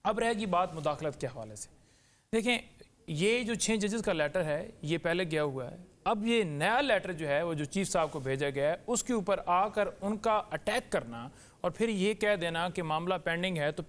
अब रहेगी बात मुदाखलत के हवाले से। देखें, ये जो 6 जजेस का लेटर है ये पहले गया हुआ है। अब ये नया लेटर जो है वो जो चीफ साहब को भेजा गया है उसके ऊपर आकर उनका अटैक करना और फिर ये कह देना कि मामला पेंडिंग है तो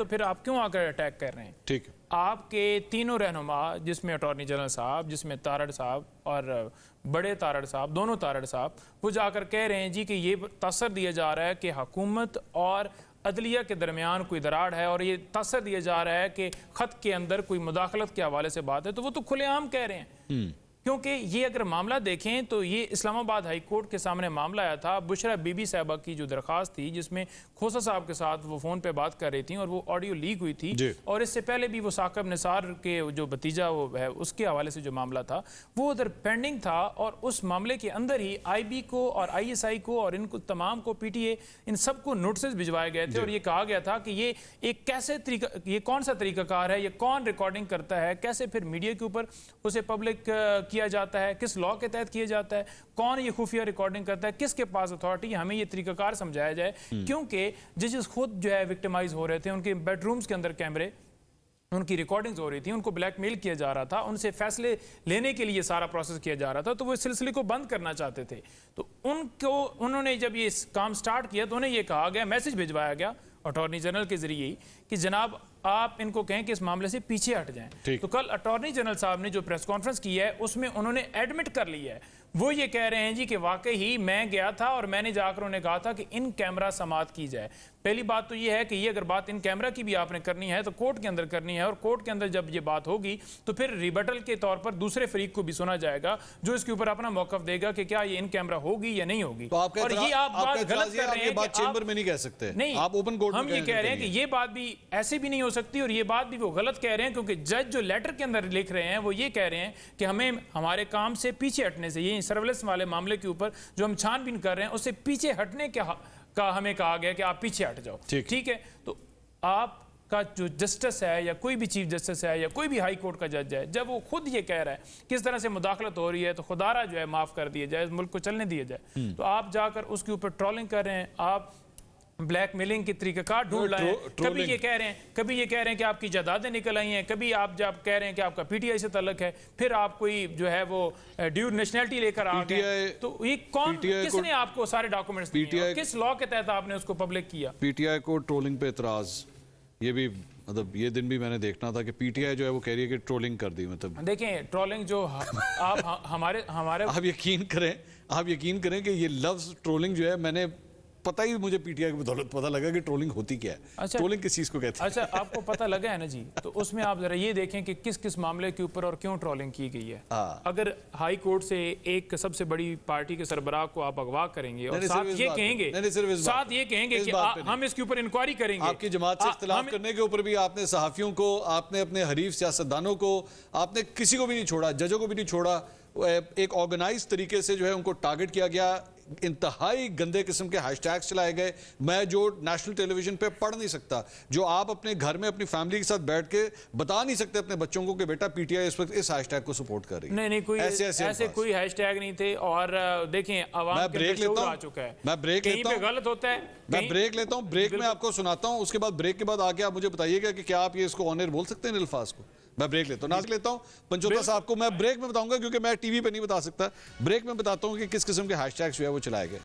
फिर आप क्यों आकर अटैक कर रहे हैं? ठीक है, आपके तीनों रहनुमा, जिसमें अटॉर्नी जनरल साहब, जिसमें तारड़ साहब और बड़े तारड़ साहब, दोनों तारड़ साहब, वो जाकर कह रहे हैं जी कि ये तासर दिया जा रहा है कि हुकूमत और अदलिया के दरमियान कोई दरार है और ये तासर दिया जा रहा है कि खत के अंदर कोई मुदाखलत के हवाले से बात है। तो वो तो खुलेआम कह रहे हैं, क्योंकि ये अगर मामला देखें तो ये इस्लामाबाद हाई कोर्ट के सामने मामला आया था। बुशरा बीबी साहबा की जो दरख्वास्त थी जिसमें खोसा साहब के साथ वो फ़ोन पे बात कर रही थी और वो ऑडियो लीक हुई थी, और इससे पहले भी वो साकिब निसार के जो भतीजा वो है उसके हवाले से जो मामला था वो उधर पेंडिंग था। और उस मामले के अंदर ही IB को और ISI को और इनको तमाम को PTA इन सबको नोटिस भिजवाए गए थे और ये कहा गया था कि ये एक कैसे तरीका, ये कौन सा तरीकाकार है, ये कौन रिकॉर्डिंग करता है, कैसे फिर मीडिया के ऊपर उसे पब्लिक किया जाता है, किस लॉ के तहत किया जाता है, कौन ये खुफिया रिकॉर्डिंग करता है, किसके पास अथॉरिटी, हमें ये तरीकाकार समझाया जाए। क्योंकि जजेस खुद जो है विक्टिमाइज हो रहे थे, उनके बेडरूम्स के अंदर कैमरे, उनकी रिकॉर्डिंग्स हो रही थी, उनको ब्लैकमेल किया जा रहा था, उनसे फैसले लेने के लिए सारा प्रोसेस किया जा रहा था, तो वो इस सिलसिले को बंद करना चाहते थे। तो उन्होंने जब ये काम स्टार्ट किया तो उन्हें ये कहा गया, मैसेज भिजवाया गया अटॉर्नी जनरल के जरिए कि जनाब आप इनको कहें कि इस मामले से पीछे हट जाएं। तो कल अटॉर्नी जनरल साहब ने जो प्रेस कॉन्फ्रेंस की है उसमें उन्होंने एडमिट कर लिया है, वो ये कह रहे हैं जी कि वाकई ही मैं गया था और मैंने जाकर उन्हें कहा था कि इन कैमरा समाअत की जाए। पहली बात तो ये है कि ये अगर बात इन कैमरा की भी आपने करनी है तो कोर्ट के अंदर करनी है, और कोर्ट के अंदर जब ये बात होगी तो फिर रिबटल के तौर पर दूसरे फरीक को भी सुना जाएगा जो इसके ऊपर अपना मौकफ देगा कि क्या ये इन कैमरा होगी या नहीं होगी। तो और ये आप बात गलत कर रहे हैं, बात चेंबर में नहीं कह सकते, नहीं आप ओपन कोर्ट में हम ये कह रहे हैं कि ये बात भी ऐसे भी नहीं हो सकती, और ये बात भी वो गलत कह रहे हैं क्योंकि जज जो लेटर के अंदर लिख रहे हैं वो ये कह रहे हैं कि हमें हमारे काम से पीछे हटने से, ये सर्विलेंस वाले मामले के ऊपर जो हम छानबीन कर रहे हैं उससे पीछे हटने का हमें कहा गया कि आप पीछे हट जाओ। ठीक है, तो आपका जो जस्टिस है या कोई भी चीफ जस्टिस है या कोई भी हाई कोर्ट का जज है, जब वो खुद ये कह रहा है किस तरह से मुदाखलत हो रही है तो खुदारा जो है माफ कर दिया जाए, मुल्क को चलने दिया जाए, तो आप जाकर उसके ऊपर ट्रोलिंग कर रहे हैं, आप ब्लैकमेलिंग की तरीकाकार ढूंढ लाए हैं। कभी ये कह रहे हैं कि आपकी जायदादें निकल आई हैं, कभी आप जब कह रहे हैं कि आपका PTI से ताल्लुक है, फिर आप कोई जो है वो ड्यूल नेशनलिटी लेकर आ गए। तो ये कौन, किसने आपको सारे डॉक्यूमेंट्स दिए, किस लॉ के तहत आपने उसको पब्लिक किया? PTI को ट्रोलिंग पे एतराज, ये भी मतलब ये दिन भी मैंने देखना था कि PTI जो है वो कह रही है कि ट्रोलिंग कर दी। मतलब देखें, ट्रोलिंग जो आप हमारे आप यकीन करें कि ये लफ्ज ट्रोलिंग जो है, मैंने पता ही मुझे PTI की बदौलत पता लगा कि ट्रोलिंग होती क्या है। अच्छा, ट्रोलिंग किस चीज को कहते हैं? अच्छा, आपको पता लगा है ना जी, तो उसमें आप जरा ये देखें कि किस किस मामले के ऊपर और क्यों ट्रोलिंग की गई है। अगर हाई कोर्ट से एक सबसे बड़ी पार्टी के सरबराह को आप अगवा करेंगे और साथ ये कहेंगे कि हम इसके ऊपर इंक्वायरी करेंगे, आपकी जमात से इख्तिलाफ करने के ऊपर भी आपने सहाफियों को, आपने अपने हरीफ सियासतदानों को, आपने किसी को भी नहीं छोड़ा, जजों को भी नहीं छोड़ा, एक ऑर्गेनाइज तरीके से जो है उनको टारगेट किया गया, इंतहाई गंदे किस्म के हैशटैग्स चलाए गए। मैं जो नेशनल टेलीविजन पे पढ़ नहीं सकता, जो आप अपने घर में अपनी फैमिली के साथ बैठ के बता नहीं सकते अपने बच्चों को कि बेटा PTI इस वक्त इस हैशटैग को सपोर्ट कर रही है। नहीं, कोई ऐसे कोई हैशटैग नहीं थे। और देखें, आवाम के अंदर शऊर आ चुका है, मैं ब्रेक लेता हूं, गलत होता है, मैं ब्रेक लेता हूं, ब्रेक में आपको सुनाता हूं, उसके बाद ब्रेक के बाद आके आप मुझे बताइएगा कि क्या आप ये इसको ऑन एयर बोल सकते हैं अल्फाज को। मैं ब्रेक लेता हूं, नाज़ लेता हूं पंचोता साहब को मैं ब्रेक में बताऊंगा क्योंकि मैं टीवी पे नहीं बता सकता। ब्रेक में बताता हूं कि किस किस्म के हैशटैग्स जो है वो चलाए गए।